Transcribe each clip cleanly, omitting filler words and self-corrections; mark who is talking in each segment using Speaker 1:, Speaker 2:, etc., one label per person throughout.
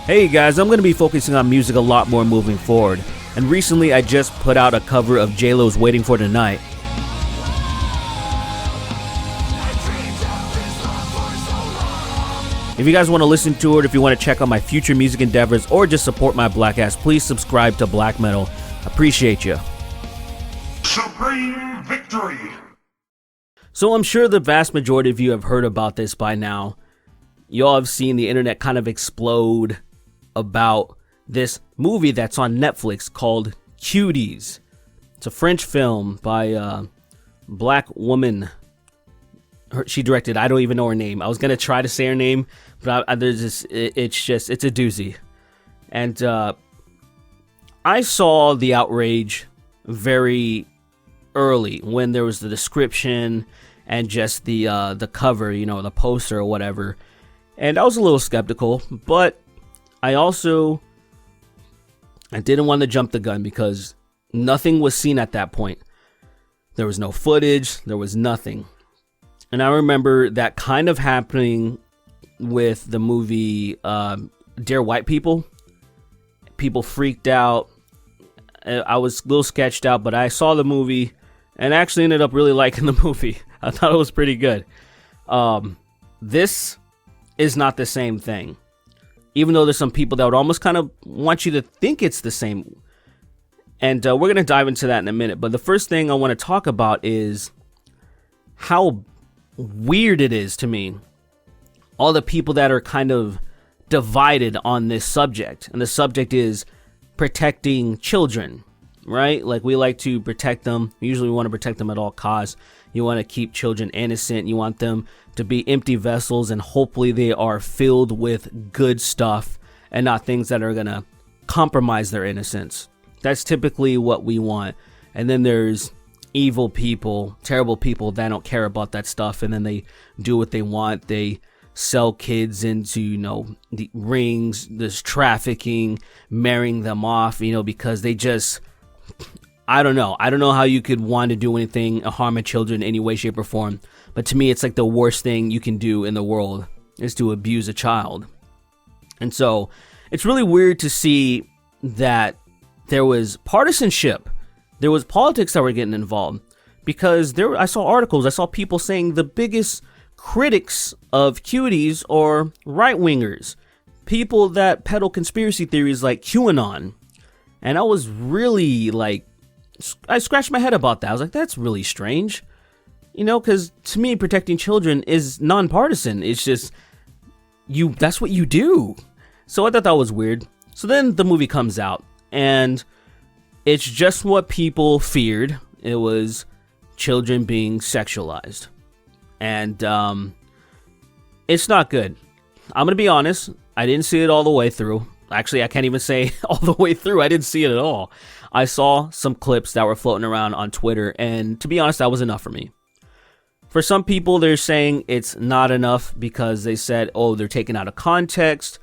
Speaker 1: Hey guys, I'm going to be focusing on music a lot more moving forward, and recently I just put out a cover of J-Lo's Waiting for Tonight. If you guys want to listen to it, if you want to check out my future music endeavors, or just support my black ass, please subscribe to Black Metal. Appreciate you.
Speaker 2: Supreme victory!
Speaker 1: So I'm sure the vast majority of you have heard about this by now. Y'all have seen the internet kind of explode about this movie that's on Netflix called Cuties. It's a French film by a black woman. She directed. I don't even know her name. I was gonna try to say her name, but it's a doozy. And I saw the outrage very early when there was the description and just the cover, you know, the poster or whatever. And I was a little skeptical, but I didn't want to jump the gun because nothing was seen at that point. There was no footage, there was nothing. And I remember that kind of happening with the movie Dear White People. People freaked out. I was a little sketched out, but I saw the movie and actually ended up really liking the movie. I thought it was pretty good. This is not the same thing. Even though there's some people that would almost kind of want you to think it's the same. And we're going to dive into that in a minute. But the first thing I want to talk about is how weird it is to me. All the people that are kind of divided on this subject. And the subject is protecting children, right? Like, we like to protect them. Usually we want to protect them at all costs. You want to keep children innocent. You want them to be empty vessels, and hopefully they are filled with good stuff and not things that are going to compromise their innocence. That's typically what we want. And then there's evil people, terrible people that don't care about that stuff, and then they do what they want. They sell kids into, you know, the rings, this trafficking, marrying them off, you know, because they just... I don't know how you could want to do anything, harm a children in any way, shape, or form. But to me, it's like the worst thing you can do in the world is to abuse a child. And so it's really weird to see that there was partisanship. There was politics that were getting involved. Because I saw articles, I saw people saying the biggest critics of Cuties are right-wingers. People that peddle conspiracy theories like QAnon. And I was really like, I scratched my head about that. I was like, that's really strange. You know, because to me, protecting children is nonpartisan. It's just, that's what you do. So I thought that was weird. So then the movie comes out, and it's just what people feared. It was children being sexualized. And it's not good. I'm going to be honest. I didn't see it all the way through. Actually, I can't even say all the way through. I didn't see it at all. I saw some clips that were floating around on Twitter, and to be honest, that was enough for me. For some people, they're saying it's not enough because they said, oh, they're taken out of context.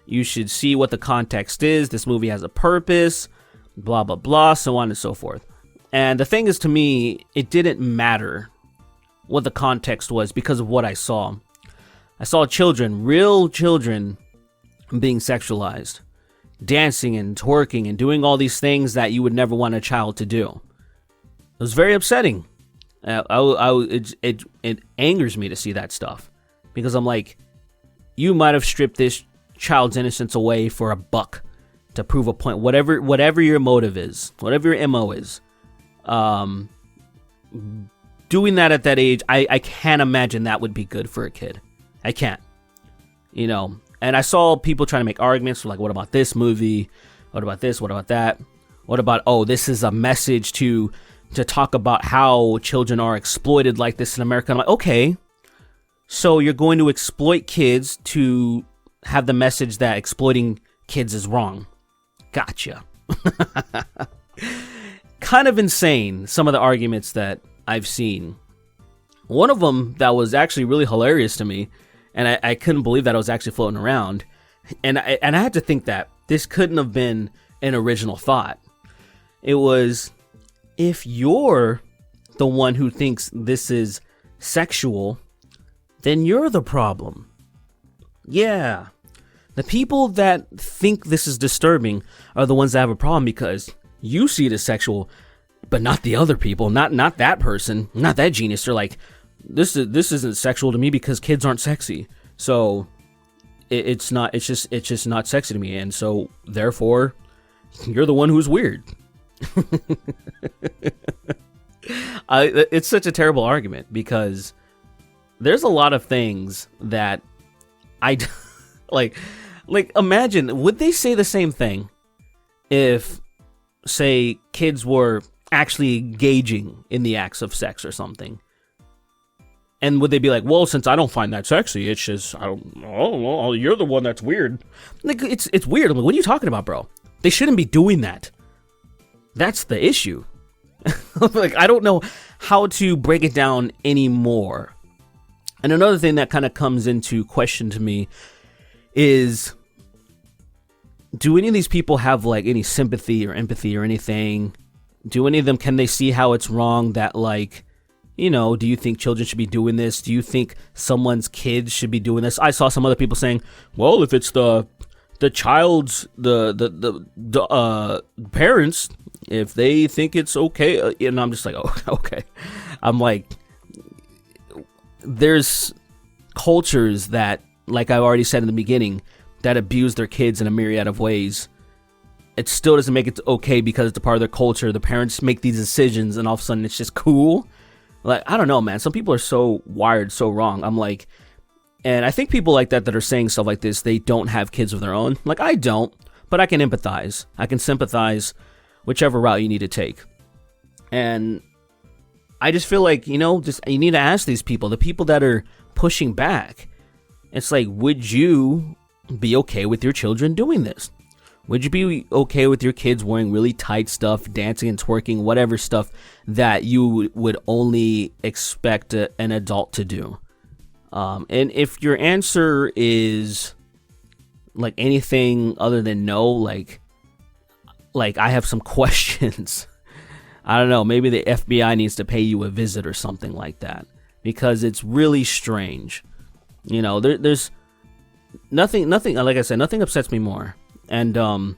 Speaker 1: You should see what the context is. This movie has a purpose, blah, blah, blah, so on and so forth. And the thing is, to me, it didn't matter what the context was because of what I saw. I saw children, real children, being sexualized, dancing and twerking and doing all these things that you would never want a child to do. It was very upsetting. It angers me to see that stuff because I'm like, you might have stripped this child's innocence away for $1 to prove a point. Whatever your motive is, whatever your MO is, doing that at that age, I can't imagine that would be good for a kid. I can't, you know. And I saw people trying to make arguments like, what about this movie? What about this? What about that? What about, oh, this is a message to talk about how children are exploited like this in America. I'm like, okay, so you're going to exploit kids to have the message that exploiting kids is wrong. Gotcha. Kind of insane, some of the arguments that I've seen. One of them that was actually really hilarious to me, and I couldn't believe that it was actually floating around. And I had to think that this couldn't have been an original thought. It was, if you're the one who thinks this is sexual, then you're the problem. Yeah. The people that think this is disturbing are the ones that have a problem because you see it as sexual, but not the other people, not that person, not that genius. They're like, this isn't sexual to me because kids aren't sexy. So it's just not sexy to me, and so therefore you're the one who's weird. It's such a terrible argument because there's a lot of things that I like imagine, would they say the same thing if, say, kids were actually engaging in the acts of sex or something? And would they be like, well, since I don't find that sexy, it's just, I don't know, you're the one that's weird. Like, it's weird. I'm like, what are you talking about, bro? They shouldn't be doing that. That's the issue. Like, I don't know how to break it down anymore. And another thing that kind of comes into question to me is, do any of these people have, like, any sympathy or empathy or anything? Do any of them, can they see how it's wrong that, like, you know, do you think children should be doing this? Do you think someone's kids should be doing this? I saw some other people saying, well, if it's the child's, the parents, if they think it's okay, and I'm just like, oh, okay. I'm like, there's cultures that, like I already said in the beginning, that abuse their kids in a myriad of ways. It still doesn't make it okay because it's a part of their culture. The parents make these decisions and all of a sudden it's just cool. Like, I don't know, man. Some people are so wired so wrong. I'm like, and I think people like that are saying stuff like this, they don't have kids of their own. Like, I don't, but I can empathize. I can sympathize whichever route you need to take. And I just feel like, you know, just you need to ask these people, the people that are pushing back. It's like, would you be okay with your children doing this? Would you be okay with your kids wearing really tight stuff, dancing and twerking, whatever stuff that you would only expect an adult to do? And if your answer is like anything other than no, like I have some questions. I don't know, maybe the FBI needs to pay you a visit or something like that, because it's really strange. You know, there's nothing, like I said, nothing upsets me more. And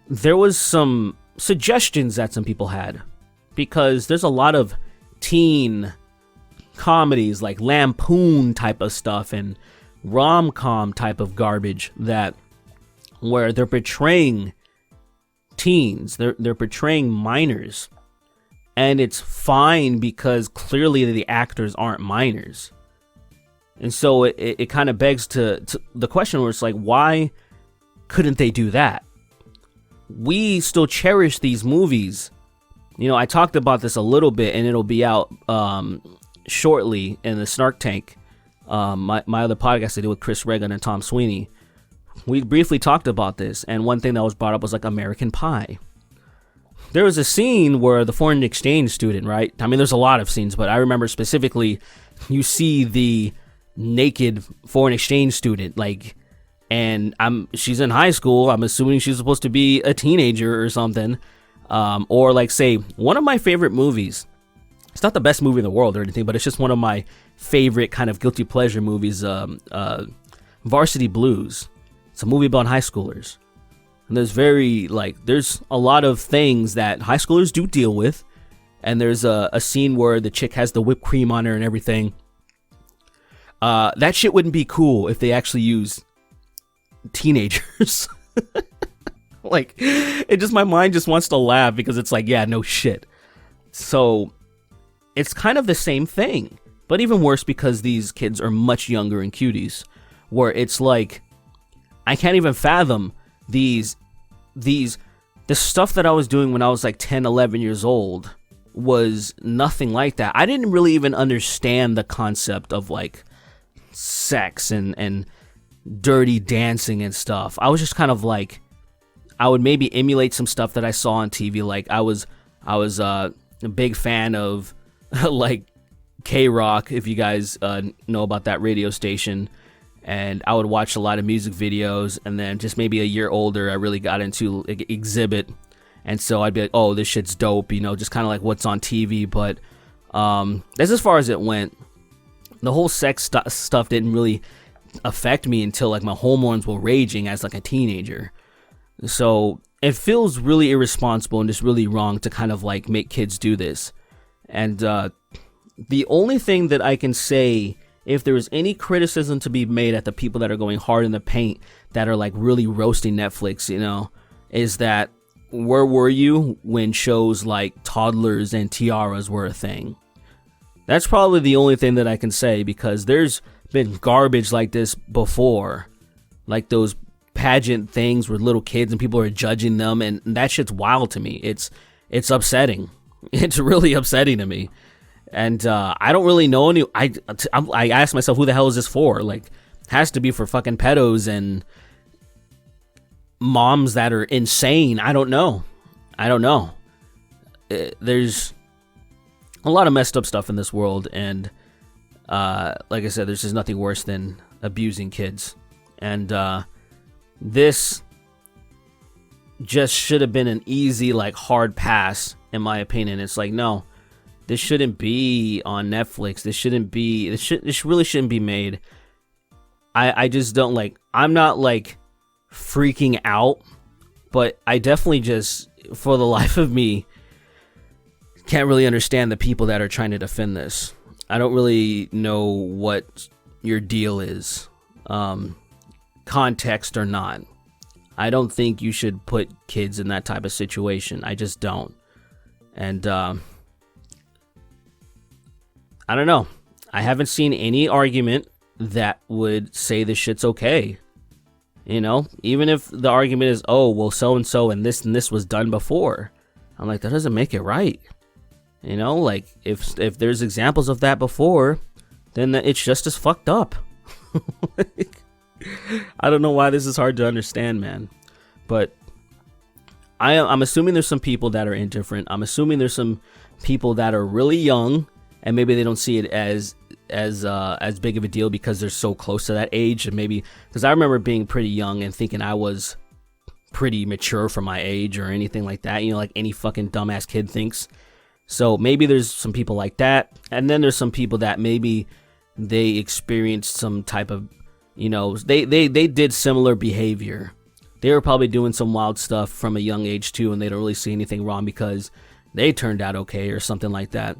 Speaker 1: there was some suggestions that some people had, because there's a lot of teen comedies like Lampoon type of stuff and rom-com type of garbage that where they're portraying teens, they're portraying minors, and it's fine because clearly the actors aren't minors. And so it kind of begs to the question where it's like, why couldn't they do that? We still cherish these movies. You know, I talked about this a little bit, and it'll be out shortly in the Snark Tank, my other podcast I do with Chris Reagan and Tom Sweeney. We briefly talked about this, and one thing that was brought up was like American Pie. There was a scene where the foreign exchange student, right? I mean, there's a lot of scenes, but I remember specifically you see the naked foreign exchange student, like, and she's in high school. I'm assuming she's supposed to be a teenager or something. Or like, say, one of my favorite movies. It's not the best movie in the world or anything, but it's just one of my favorite kind of guilty pleasure movies. Varsity Blues. It's a movie about high schoolers. And there's a lot of things that high schoolers do deal with. And there's a scene where the chick has the whipped cream on her and everything. That shit wouldn't be cool if they actually used teenagers. Like, my mind just wants to laugh because it's like, yeah, no shit. So it's kind of the same thing, but even worse because these kids are much younger in Cuties, where it's like, I can't even fathom the stuff that I was doing when I was like 10, 11 years old was nothing like that. I didn't really even understand the concept of like sex and dirty dancing and stuff. I was just kind of like, I would maybe emulate some stuff that I saw on TV. Like I was a big fan of like K-Rock, if you guys know about that radio station, and I would watch a lot of music videos. And then just maybe a year older, I really got into Exhibit, and so I'd be like, oh, this shit's dope, you know, just kind of like what's on TV. But that's as far as it went. The whole sex stuff didn't really affect me until like my hormones were raging as like a teenager. So it feels really irresponsible and just really wrong to kind of like make kids do this. And the only thing that I can say, if there is any criticism to be made at the people that are going hard in the paint, that are like really roasting Netflix, you know, is that where were you when shows like Toddlers and Tiaras were a thing? That's probably the only thing that I can say, because there's been garbage like this before, like those pageant things where little kids and people are judging them, and that shit's wild to me. It's upsetting. It's really upsetting to me. And I don't really know any. I ask myself, who the hell is this for? Like, has to be for fucking pedos and moms that are insane. I don't know. There's a lot of messed up stuff in this world, and like I said, there's just nothing worse than abusing kids. And this just should have been an easy, like, hard pass, in my opinion. It's like, no, this shouldn't be on Netflix. This really shouldn't be made. I just don't like. I'm not like freaking out, but I definitely just, for the life of me, can't really understand the people that are trying to defend this. I don't really know what your deal is, context or not. I don't think you should put kids in that type of situation. I just don't. And I don't know. I haven't seen any argument that would say this shit's okay. You know, even if the argument is, oh, well, so-and-so and this was done before. I'm like, that doesn't make it right. You know, like, if there's examples of that before, then it's just as fucked up. I don't know why this is hard to understand, man. But I'm assuming there's some people that are indifferent. I'm assuming there's some people that are really young, and maybe they don't see it as big of a deal because they're so close to that age. And maybe, because I remember being pretty young and thinking I was pretty mature for my age or anything like that. You know, like any fucking dumbass kid thinks. So maybe there's some people like that. And then there's some people that maybe they experienced some type of, you know, they did similar behavior. They were probably doing some wild stuff from a young age too, and they don't really see anything wrong because they turned out okay or something like that.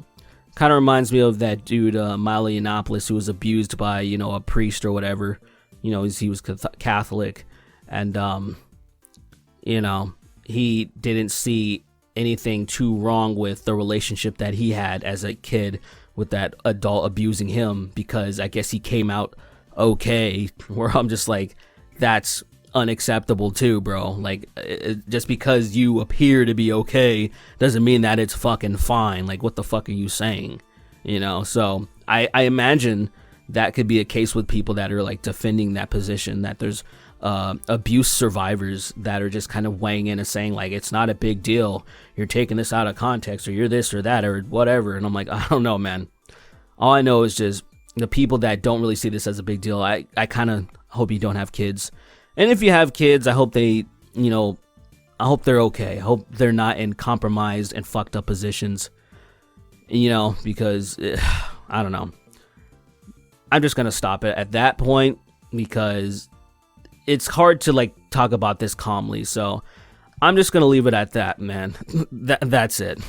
Speaker 1: Kind of reminds me of that dude, Milo Yiannopoulos, who was abused by, you know, a priest or whatever. You know, he was Catholic, and you know, he didn't see anything too wrong with the relationship that he had as a kid with that adult abusing him, because I guess he came out okay. Where I'm just like, that's unacceptable too, bro. Like, just because you appear to be okay doesn't mean that it's fucking fine. Like, what the fuck are you saying? You know, so I imagine that could be a case with people that are like defending that position, that there's abuse survivors that are just kind of weighing in and saying like, it's not a big deal, you're taking this out of context, or you're this or that or whatever. And I'm like, I don't know, man. All I know is just the people that don't really see this as a big deal. I kind of hope you don't have kids. And if you have kids, I hope they, you know, I hope they're okay. I hope they're not in compromised and fucked up positions, you know, because I don't know. I'm just going to stop it at that point because it's hard to like talk about this calmly. So I'm just going to leave it at that, man. That's it.